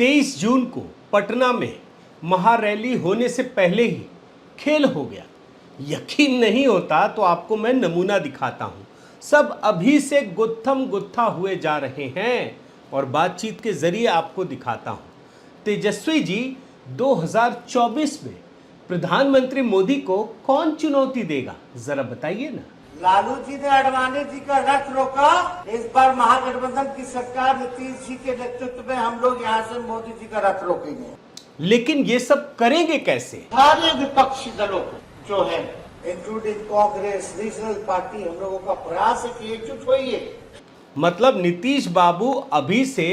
23 जून को पटना में महारैली होने से पहले ही खेल हो गया। यकीन नहीं होता तो आपको मैं नमूना दिखाता हूं। सब अभी से गुत्थम गुत्था हुए जा रहे हैं और बातचीत के जरिए आपको दिखाता हूं। तेजस्वी जी 2024 में प्रधानमंत्री मोदी को कौन चुनौती देगा, जरा बताइए ना। लालू जी ने आडवाणी जी का रथ रोका। इस बार महागठबंधन की सरकार नीतीश जी के नेतृत्व में हम लोग यहाँ से मोदी जी का रथ रोकेंगे। लेकिन ये सब करेंगे कैसे? सारे विपक्षी दलों जो है इंक्लूडिंग कांग्रेस, रीजनल पार्टी, हम लोगों का प्रयास है कि एकजुट होइए। मतलब नीतीश बाबू अभी से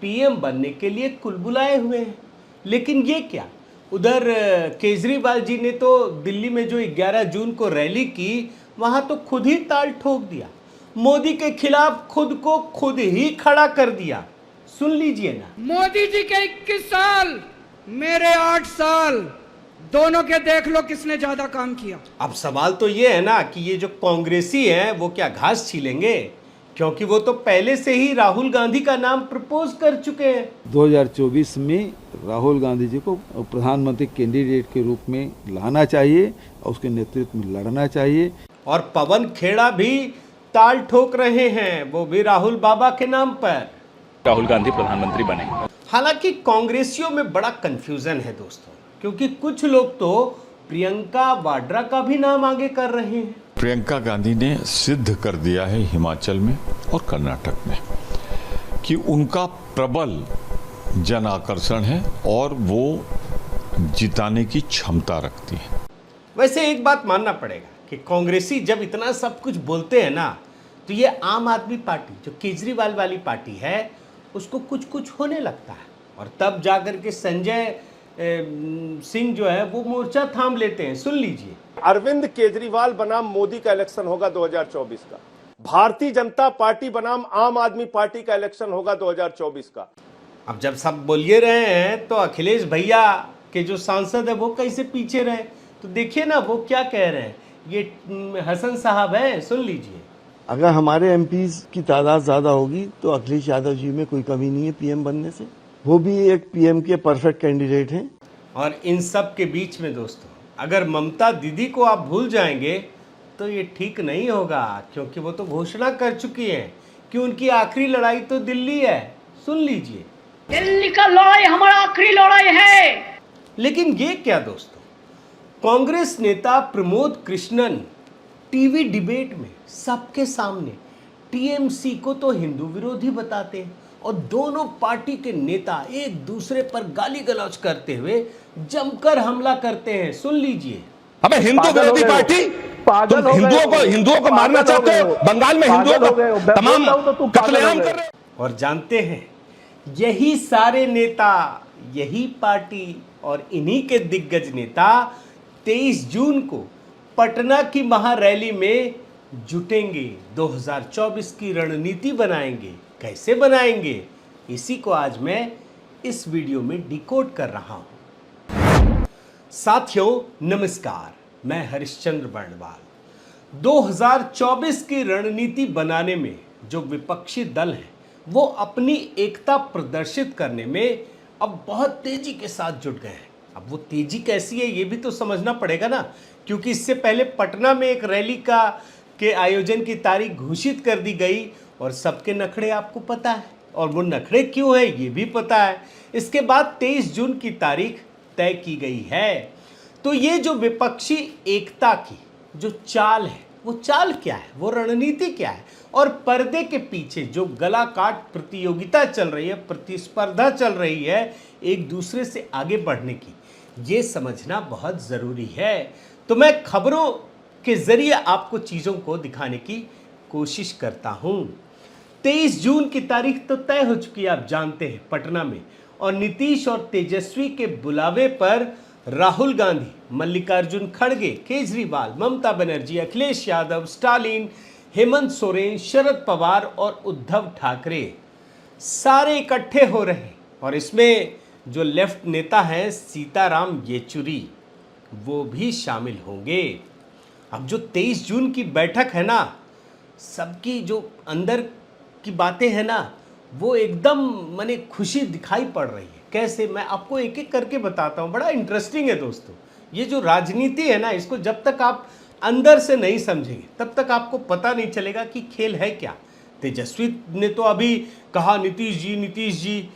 पीएम बनने के लिए कुलबुलाए हुए हैं। लेकिन ये क्या, उधर केजरीवाल जी ने तो दिल्ली में जो 11 जून को रैली की, वहां तो खुद ही ताल ठोक दिया। मोदी के खिलाफ खुद को खुद ही खड़ा कर दिया। सुन लीजिए ना। मोदी जी के 21 साल, मेरे 8 साल, दोनों के देख लो किसने ज्यादा काम किया। अब सवाल तो ये है ना कि ये जो कांग्रेसी हैं वो क्या घास छीलेंगे, क्योंकि वो तो पहले से ही राहुल गांधी का नाम प्रपोज कर चुके हैं। 2024 में राहुल गांधी जी को प्रधानमंत्री कैंडिडेट के रूप में लाना चाहिए और उसके नेतृत्व में लड़ना चाहिए। और पवन खेड़ा भी ताल ठोक रहे हैं, वो भी राहुल बाबा के नाम पर। राहुल गांधी प्रधानमंत्री बने। हालांकि कांग्रेसियों में बड़ा कंफ्यूजन है दोस्तों, क्योंकि कुछ लोग तो प्रियंका वाड्रा का भी नाम आगे कर रहे हैं। प्रियंका गांधी ने सिद्ध कर दिया है हिमाचल में और कर्नाटक में कि उनका प्रबल जन आकर्षण है और वो जिताने की क्षमता रखती है। वैसे एक बात मानना पड़ेगा कि कांग्रेसी जब इतना सब कुछ बोलते हैं ना, तो ये आम आदमी पार्टी जो केजरीवाल वाली पार्टी है उसको कुछ कुछ होने लगता है, और तब जाकर के संजय सिंह जो है वो मोर्चा थाम लेते हैं। सुन लीजिए। अरविंद केजरीवाल बनाम मोदी का इलेक्शन होगा 2024 का। भारतीय जनता पार्टी बनाम आम आदमी पार्टी का इलेक्शन होगा 2024 का। अब जब सब बोलिए रहे हैं तो अखिलेश भैया के जो सांसद है वो कैसे पीछे रहे, तो देखिए ना वो क्या कह रहे हैं। ये हसन साहब है, सुन लीजिए। अगर हमारे एमपीज की तादाद ज्यादा होगी तो अखिलेश यादव जी में कोई कमी नहीं है पीएम बनने से। वो भी एक पीएम के परफेक्ट कैंडिडेट हैं। और इन सब के बीच में दोस्तों, अगर ममता दीदी को आप भूल जाएंगे तो ये ठीक नहीं होगा, क्योंकि वो तो घोषणा कर चुकी हैं कि उनकी आखिरी लड़ाई तो दिल्ली है। सुन लीजिए। दिल्ली का लड़ाई हमारा आखिरी लड़ाई है। लेकिन ये क्या दोस्तों, कांग्रेस नेता प्रमोद कृष्णन टीवी डिबेट में सबके सामने टीएमसी को तो हिंदू विरोधी बताते हैं, और दोनों पार्टी के नेता एक दूसरे पर गाली गलौज करते हुए जमकर हमला करते हैं। सुन लीजिए। अबे हिंदू विरोधी पार्टी, तुम हिंदुओं को मारना चाहते हो। बंगाल में हिंदुओं को तमाम कत्लेआम कर रहे हो। और जानते हैं, यही सारे नेता, यही पार्टी और इन्हीं के दिग्गज नेता 23 जून को पटना की महारैली में जुटेंगे, 2024 की रणनीति बनाएंगे। कैसे बनाएंगे, इसी को आज मैं इस वीडियो में डिकोड कर रहा हूं। साथियों नमस्कार, मैं हरिश्चंद्र वर्णवाल। 2024 की रणनीति बनाने में जो विपक्षी दल हैं वो अपनी एकता प्रदर्शित करने में अब बहुत तेजी के साथ जुट गए हैं। अब वो तेजी कैसी है ये भी तो समझना पड़ेगा ना, क्योंकि इससे पहले पटना में एक रैली के आयोजन की तारीख घोषित कर दी गई, और सबके नखड़े आपको पता है, और वो नखड़े क्यों है ये भी पता है। इसके बाद 23 जून की तारीख तय की गई है। तो ये जो विपक्षी एकता की जो चाल है, वो चाल क्या है, वो रणनीति क्या है, और पर्दे के पीछे जो गला काट प्रतियोगिता चल रही है, प्रतिस्पर्धा चल रही है एक दूसरे से आगे बढ़ने की, ये समझना बहुत ज़रूरी है। तो मैं खबरों के जरिए आपको चीज़ों को दिखाने की कोशिश करता हूँ। 23 जून की तारीख तो तय हो चुकी है, आप जानते हैं, पटना में, और नीतीश और तेजस्वी के बुलावे पर राहुल गांधी, मल्लिकार्जुन खड़गे, केजरीवाल, ममता बनर्जी, अखिलेश यादव, स्टालिन, हेमंत सोरेन, शरद पवार और उद्धव ठाकरे सारे इकट्ठे हो रहे हैं। और इसमें जो लेफ्ट नेता हैं सीताराम येचुरी, वो भी शामिल होंगे। अब जो 23 जून की बैठक है ना, सबकी जो अंदर की बातें हैं ना, वो एकदम माने खुशी दिखाई पड़ रही है। कैसे, मैं आपको एक एक करके बताता हूँ। बड़ा इंटरेस्टिंग है दोस्तों। ये जो राजनीति है ना, इसको जब तक आप अंदर से नहीं समझेंगे तब तक आपको पता नहीं चलेगा कि खेल है क्या। तेजस्वी ने तो अभी कहा नीतीश जी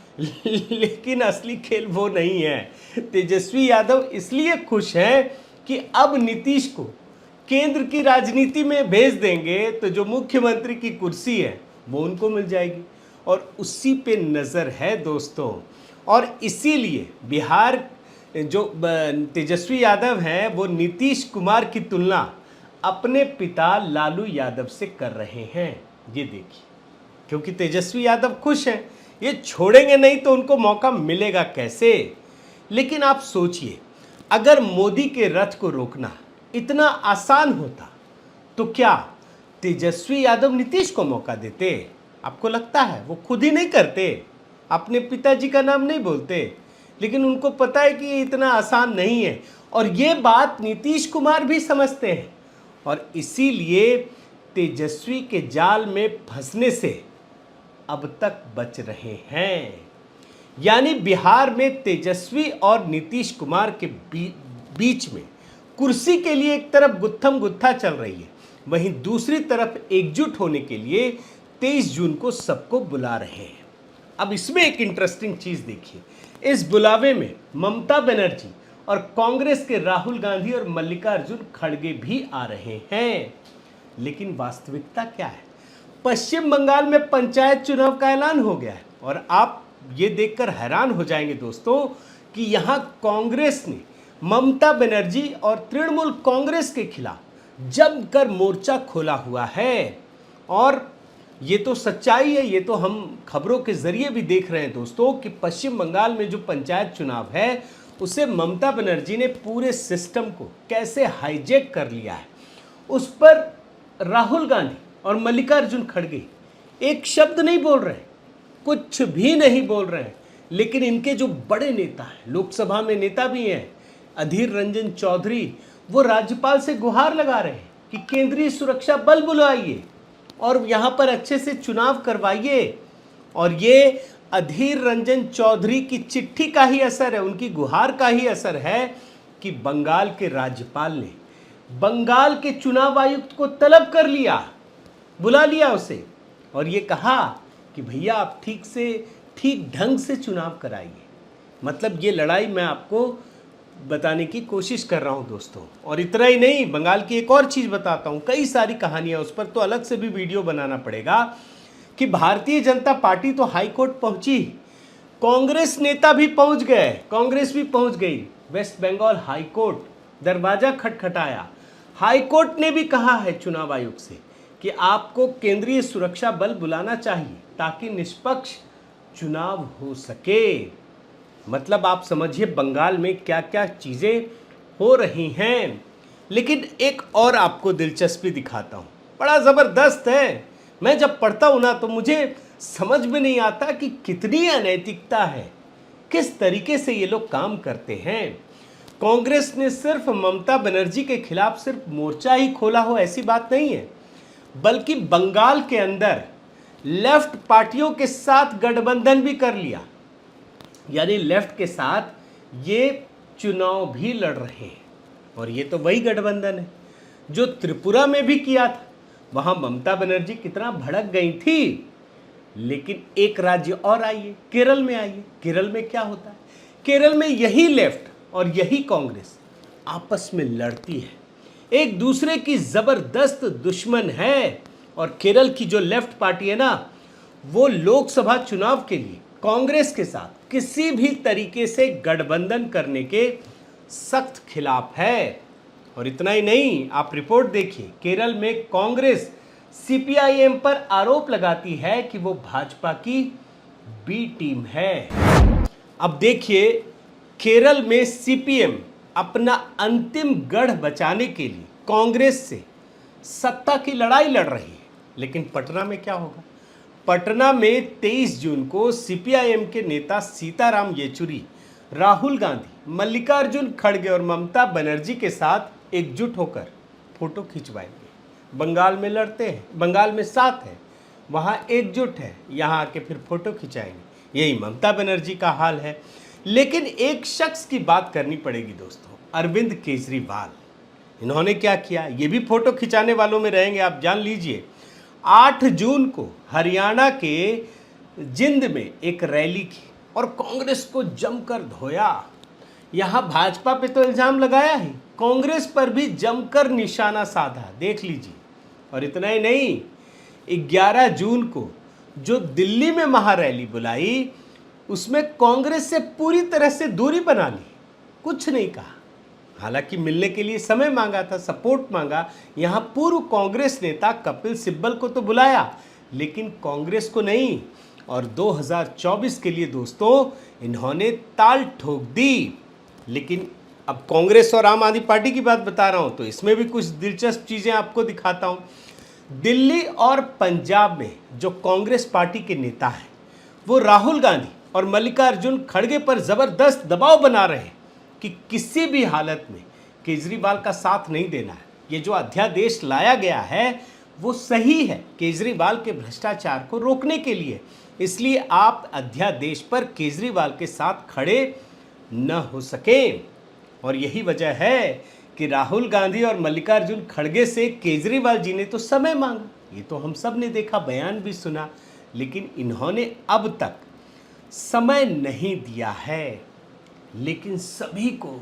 लेकिन असली खेल वो नहीं है। तेजस्वी यादव इसलिए खुश हैं कि अब नीतीश को केंद्र की राजनीति में भेज देंगे तो जो मुख्यमंत्री की कुर्सी है वो उनको मिल जाएगी, और उसी पे नज़र है दोस्तों। और इसीलिए बिहार जो तेजस्वी यादव हैं वो नीतीश कुमार की तुलना अपने पिता लालू यादव से कर रहे हैं। ये देखिए, क्योंकि तेजस्वी यादव खुश हैं, ये छोड़ेंगे नहीं तो उनको मौका मिलेगा कैसे। लेकिन आप सोचिए, अगर मोदी के रथ को रोकना इतना आसान होता तो क्या तेजस्वी यादव नीतीश को मौका देते? आपको लगता है वो खुद ही नहीं करते, अपने पिताजी का नाम नहीं बोलते? लेकिन उनको पता है कि ये इतना आसान नहीं है, और ये बात नीतीश कुमार भी समझते हैं, और इसीलिए तेजस्वी के जाल में फंसने से अब तक बच रहे हैं। यानी बिहार में तेजस्वी और नीतीश कुमार के बीच में कुर्सी के लिए एक तरफ गुत्थम गुत्था चल रही है, वहीं दूसरी तरफ एकजुट होने के लिए 23 जून को सबको बुला रहे हैं। अब इसमें एक इंटरेस्टिंग चीज देखिए, इस बुलावे में ममता बनर्जी और कांग्रेस के राहुल गांधी और मल्लिकार्जुन खड़गे भी आ रहे हैं। लेकिन वास्तविकता क्या है? पश्चिम बंगाल में पंचायत चुनाव का ऐलान हो गया है, और आप ये देखकर हैरान हो जाएंगे दोस्तों कि यहां कांग्रेस ने ममता बनर्जी और तृणमूल कांग्रेस के खिलाफ जमकर मोर्चा खोला हुआ है। और ये तो सच्चाई है, ये तो हम खबरों के जरिए भी देख रहे हैं दोस्तों कि पश्चिम बंगाल में जो पंचायत चुनाव है उसे ममता बनर्जी ने पूरे सिस्टम को कैसे हाईजैक कर लिया है। उस पर राहुल गांधी और मल्लिकार्जुन खड़गे एक शब्द नहीं बोल रहे, कुछ भी नहीं बोल रहे हैं। लेकिन इनके जो बड़े नेता हैं, लोकसभा में नेता भी हैं, अधीर रंजन चौधरी, वो राज्यपाल से गुहार लगा रहे हैं कि केंद्रीय सुरक्षा बल बुलाइए और यहाँ पर अच्छे से चुनाव करवाइए। और ये अधीर रंजन चौधरी की चिट्ठी का ही असर है, उनकी गुहार का ही असर है कि बंगाल के राज्यपाल ने बंगाल के चुनाव आयुक्त को तलब कर लिया, बुला लिया उसे, और ये कहा कि भैया आप ठीक ढंग से चुनाव कराइए। मतलब ये लड़ाई मैं आपको बताने की कोशिश कर रहा हूं दोस्तों। और इतना ही नहीं, बंगाल की एक और चीज़ बताता हूं, कई सारी कहानियां, उस पर तो अलग से भी वीडियो बनाना पड़ेगा कि भारतीय जनता पार्टी तो हाई कोर्ट पहुंची, कांग्रेस नेता भी पहुंच गए, कांग्रेस भी पहुंच गई वेस्ट बंगाल हाई कोर्ट, दरवाजा खटखटाया। हाई कोर्ट ने भी कहा है चुनाव आयोग से कि आपको केंद्रीय सुरक्षा बल बुलाना चाहिए ताकि निष्पक्ष चुनाव हो सके। मतलब आप समझिए बंगाल में क्या क्या चीज़ें हो रही हैं। लेकिन एक और आपको दिलचस्पी दिखाता हूँ, बड़ा ज़बरदस्त है। मैं जब पढ़ता हूँ ना तो मुझे समझ में नहीं आता कि कितनी अनैतिकता है, किस तरीके से ये लोग काम करते हैं। कांग्रेस ने सिर्फ ममता बनर्जी के खिलाफ सिर्फ मोर्चा ही खोला हो ऐसी बात नहीं है, बल्कि बंगाल के अंदर लेफ्ट पार्टियों के साथ गठबंधन भी कर लिया। यानी लेफ्ट के साथ ये चुनाव भी लड़ रहे हैं। और ये तो वही गठबंधन है जो त्रिपुरा में भी किया था। वहां ममता बनर्जी कितना भड़क गई थी। लेकिन एक राज्य और आइए, केरल में आइए। केरल में क्या होता है? केरल में यही लेफ्ट और यही कांग्रेस आपस में लड़ती है, एक दूसरे की जबरदस्त दुश्मन है। और केरल की जो लेफ्ट पार्टी है ना, वो लोकसभा चुनाव के लिए कांग्रेस के साथ किसी भी तरीके से गठबंधन करने के सख्त खिलाफ है। और इतना ही नहीं, आप रिपोर्ट देखिए, केरल में कांग्रेस सीपीआईएम पर आरोप लगाती है कि वो भाजपा की बी टीम है। अब देखिए, केरल में सीपीएम अपना अंतिम गढ़ बचाने के लिए कांग्रेस से सत्ता की लड़ाई लड़ रही है। लेकिन पटना में क्या होगा? पटना में 23 जून को सीपीआईएम के नेता सीताराम येचुरी, राहुल गांधी, मल्लिकार्जुन खड़गे और ममता बनर्जी के साथ एकजुट होकर फोटो खिंचवाएंगे। बंगाल में लड़ते हैं, बंगाल में साथ है, वहाँ एकजुट है, यहाँ आके फिर फोटो खिंचाएंगे। यही ममता बनर्जी का हाल है। लेकिन एक शख्स की बात करनी पड़ेगी दोस्तों, अरविंद केजरीवाल। इन्होंने क्या किया, ये भी फोटो खिंचाने वालों में रहेंगे, आप जान लीजिए। 8 जून को हरियाणा के जिंद में एक रैली की और कांग्रेस को जमकर धोया। यहां भाजपा पे तो इल्जाम लगाया ही, कांग्रेस पर भी जमकर निशाना साधा, देख लीजिए। और इतना ही नहीं, 11 जून को जो दिल्ली में महारैली बुलाई, उसमें कांग्रेस से पूरी तरह से दूरी बना ली, कुछ नहीं कहा। हालांकि मिलने के लिए समय मांगा था, सपोर्ट मांगा। यहां पूर्व कांग्रेस नेता कपिल सिब्बल को तो बुलाया, लेकिन कांग्रेस को नहीं। और 2024 के लिए दोस्तों इन्होंने ताल ठोक दी। लेकिन अब कांग्रेस और आम आदमी पार्टी की बात बता रहा हूं, तो इसमें भी कुछ दिलचस्प चीजें आपको दिखाता हूं। दिल्ली और पंजाब में जो कांग्रेस पार्टी के नेता हैं, वो राहुल गांधी और मल्लिकार्जुन खड़गे पर जबरदस्त दबाव बना रहे हैं कि किसी भी हालत में केजरीवाल का साथ नहीं देना है। ये जो अध्यादेश लाया गया है वो सही है, केजरीवाल के भ्रष्टाचार को रोकने के लिए। इसलिए आप अध्यादेश पर केजरीवाल के साथ खड़े न हो सके। और यही वजह है कि राहुल गांधी और मल्लिकार्जुन खड़गे से केजरीवाल जी ने तो समय मांगा, ये तो हम सब ने देखा, बयान भी सुना, लेकिन इन्होंने अब तक समय नहीं दिया है। लेकिन सभी को,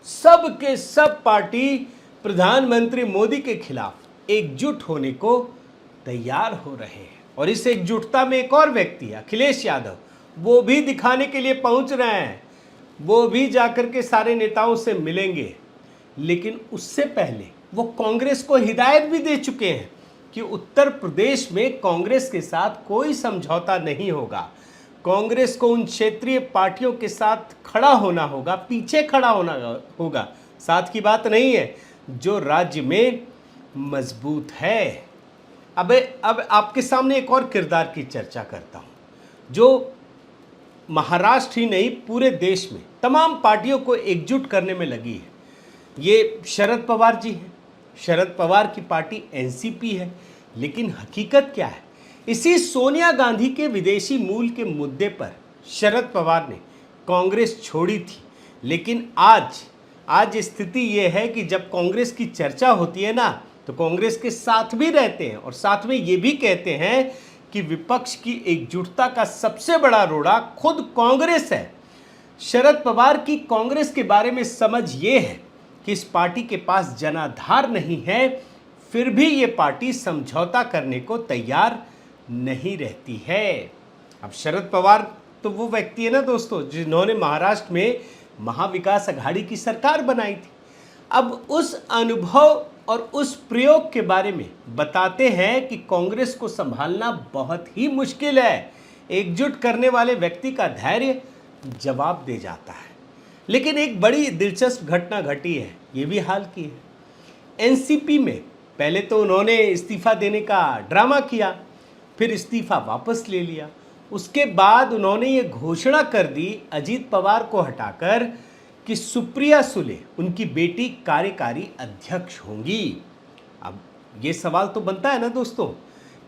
सब के सब पार्टी प्रधानमंत्री मोदी के खिलाफ एकजुट होने को तैयार हो रहे हैं। और इस एकजुटता में एक और व्यक्ति, अखिलेश यादव, वो भी दिखाने के लिए पहुंच रहे हैं। वो भी जाकर के सारे नेताओं से मिलेंगे। लेकिन उससे पहले वो कांग्रेस को हिदायत भी दे चुके हैं कि उत्तर प्रदेश में कांग्रेस के साथ कोई समझौता नहीं होगा। कांग्रेस को उन क्षेत्रीय पार्टियों के साथ खड़ा होना होगा, पीछे खड़ा होना होगा। साथ की बात नहीं है, जो राज्य में मजबूत है। अब आपके सामने एक और किरदार की चर्चा करता हूं, जो महाराष्ट्र ही नहीं पूरे देश में तमाम पार्टियों को एकजुट करने में लगी है। ये शरद पवार जी हैं। शरद पवार की पार्टी एनसीपी है। लेकिन हकीकत क्या है, इसी सोनिया गांधी के विदेशी मूल के मुद्दे पर शरद पवार ने कांग्रेस छोड़ी थी। लेकिन आज स्थिति यह है कि जब कांग्रेस की चर्चा होती है ना, तो कांग्रेस के साथ भी रहते हैं और साथ में ये भी कहते हैं कि विपक्ष की एकजुटता का सबसे बड़ा रोड़ा खुद कांग्रेस है। शरद पवार की कांग्रेस के बारे में समझ ये है कि इस पार्टी के पास जनाधार नहीं है, फिर भी ये पार्टी समझौता करने को तैयार नहीं रहती है। अब शरद पवार तो वो व्यक्ति है ना दोस्तों, जिन्होंने महाराष्ट्र में महाविकास अघाड़ी की सरकार बनाई थी। अब उस अनुभव और उस प्रयोग के बारे में बताते हैं कि कांग्रेस को संभालना बहुत ही मुश्किल है। एकजुट करने वाले व्यक्ति का धैर्य जवाब दे जाता है। लेकिन एक बड़ी दिलचस्प घटना घटी है, ये भी हाल की है। एनसीपी में पहले तो उन्होंने इस्तीफा देने का ड्रामा किया, फिर इस्तीफा वापस ले लिया। उसके बाद उन्होंने ये घोषणा कर दी अजीत पवार को हटाकर कि सुप्रिया सुले उनकी बेटी कार्यकारी अध्यक्ष होंगी। अब ये सवाल तो बनता है ना दोस्तों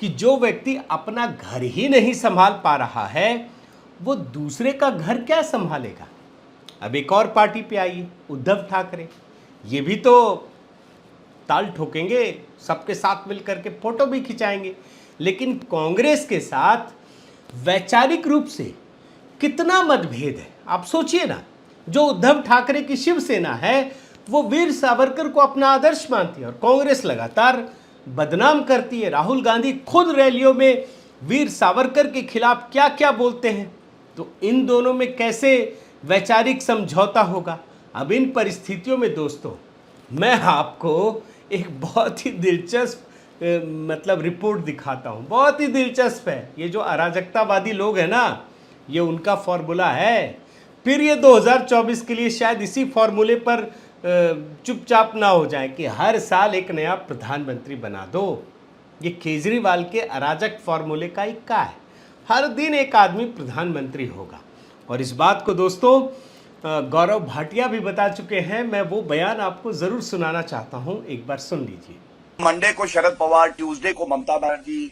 कि जो व्यक्ति अपना घर ही नहीं संभाल पा रहा है, वो दूसरे का घर क्या संभालेगा। अब एक और पार्टी पे आई, उद्धव ठाकरे। ये भी तो ताल ठोकेंगे, सबके साथ मिलकर के फोटो भी खिंचाएंगे। लेकिन कांग्रेस के साथ वैचारिक रूप से कितना मतभेद है, आप सोचिए ना। जो उद्धव ठाकरे की शिवसेना है, वो वीर सावरकर को अपना आदर्श मानती है और कांग्रेस लगातार बदनाम करती है। राहुल गांधी खुद रैलियों में वीर सावरकर के खिलाफ क्या क्या बोलते हैं। तो इन दोनों में कैसे वैचारिक समझौता होगा। अब इन परिस्थितियों में दोस्तों मैं आपको एक बहुत ही दिलचस्प रिपोर्ट दिखाता हूँ। बहुत ही दिलचस्प है। ये जो अराजकतावादी लोग हैं ना, ये उनका फॉर्मूला है। फिर ये 2024 के लिए शायद इसी फॉर्मूले पर चुपचाप ना हो जाए कि हर साल एक नया प्रधानमंत्री बना दो। ये केजरीवाल के अराजक फॉर्मूले का इक्का है। हर दिन एक आदमी प्रधानमंत्री होगा। और इस बात को दोस्तों गौरव भाटिया भी बता चुके हैं। मैं वो बयान आपको जरूर सुनाना चाहता हूं, एक बार सुन लीजिए। मंडे को शरद पवार, ट्यूसडे को ममता बनर्जी,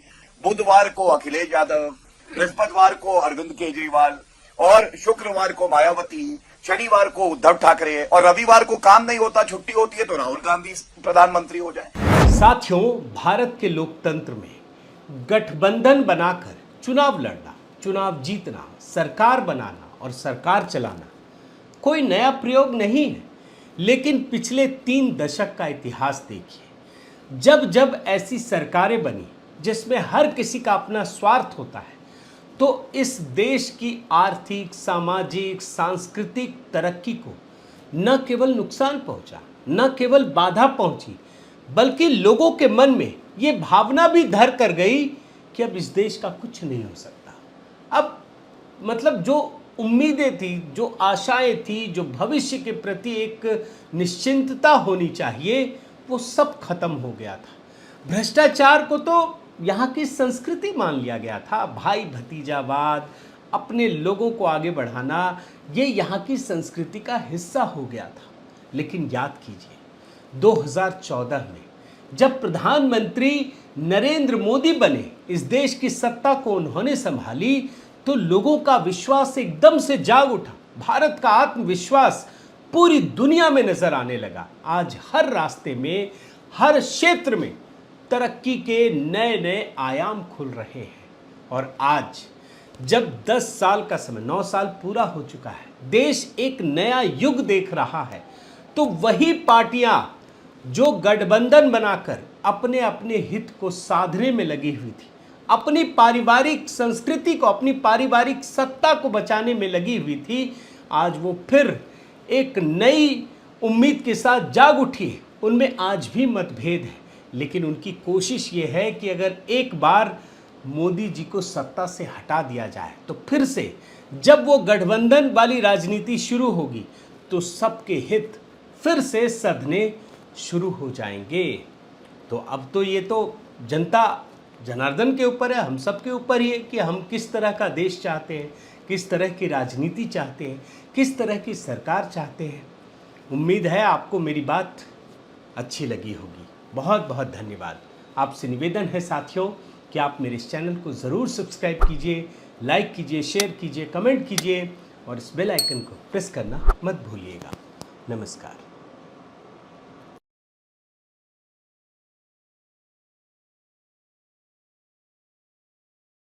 बुधवार को अखिलेश यादव, बृहस्पतिवार को अरविंद केजरीवाल और शुक्रवार को मायावती, शनिवार को उद्धव ठाकरे और रविवार को काम नहीं होता, छुट्टी होती है तो राहुल गांधी प्रधानमंत्री हो जाए। साथियों, भारत के लोकतंत्र में गठबंधन बनाकर चुनाव लड़ना, चुनाव जीतना, सरकार बनाना और सरकार चलाना कोई नया प्रयोग नहीं है। लेकिन पिछले 3 दशक का इतिहास देखिए, जब जब ऐसी सरकारें बनी जिसमें हर किसी का अपना स्वार्थ होता है, तो इस देश की आर्थिक, सामाजिक, सांस्कृतिक तरक्की को न केवल नुकसान पहुंचा, न केवल बाधा पहुंची, बल्कि लोगों के मन में ये भावना भी घर कर गई कि अब इस देश का कुछ नहीं हो सकता। अब मतलब जो उम्मीदें थी, जो आशाएं थी, जो भविष्य के प्रति एक निश्चिंतता होनी चाहिए, वो सब खत्म हो गया था। भ्रष्टाचार को तो यहाँ की संस्कृति मान लिया गया था। भाई भतीजावाद, अपने लोगों को आगे बढ़ाना, ये यहाँ की संस्कृति का हिस्सा हो गया था। लेकिन याद कीजिए, 2014 में जब प्रधानमंत्री नरेंद्र मोदी बने, इस देश की सत्ता को उन्होंने संभाली, तो लोगों का विश्वास एकदम से जाग उठा। भारत का आत्मविश्वास पूरी दुनिया में नजर आने लगा। आज हर रास्ते में, हर क्षेत्र में तरक्की के नए नए आयाम खुल रहे हैं। और आज जब 10 साल का समय, 9 साल पूरा हो चुका है, देश एक नया युग देख रहा है, तो वही पार्टियां जो गठबंधन बनाकर अपने अपने हित को साधने में लगी हुई थी, अपनी पारिवारिक संस्कृति को, अपनी पारिवारिक सत्ता को बचाने में लगी हुई थी, आज वो फिर एक नई उम्मीद के साथ जाग उठी है। उनमें आज भी मतभेद है, लेकिन उनकी कोशिश ये है कि अगर एक बार मोदी जी को सत्ता से हटा दिया जाए, तो फिर से जब वो गठबंधन वाली राजनीति शुरू होगी, तो सबके हित फिर से सधने शुरू हो जाएंगे। तो अब तो ये तो जनता जनार्दन के ऊपर है, हम सब के ऊपर ही है कि हम किस तरह का देश चाहते हैं, किस तरह की राजनीति चाहते हैं, किस तरह की सरकार चाहते हैं। उम्मीद है आपको मेरी बात अच्छी लगी होगी। बहुत बहुत धन्यवाद। आपसे निवेदन है साथियों कि आप मेरे इस चैनल को ज़रूर सब्सक्राइब कीजिए, लाइक कीजिए, शेयर कीजिए, कमेंट कीजिए और इस बेल आइकन को प्रेस करना मत भूलिएगा। नमस्कार।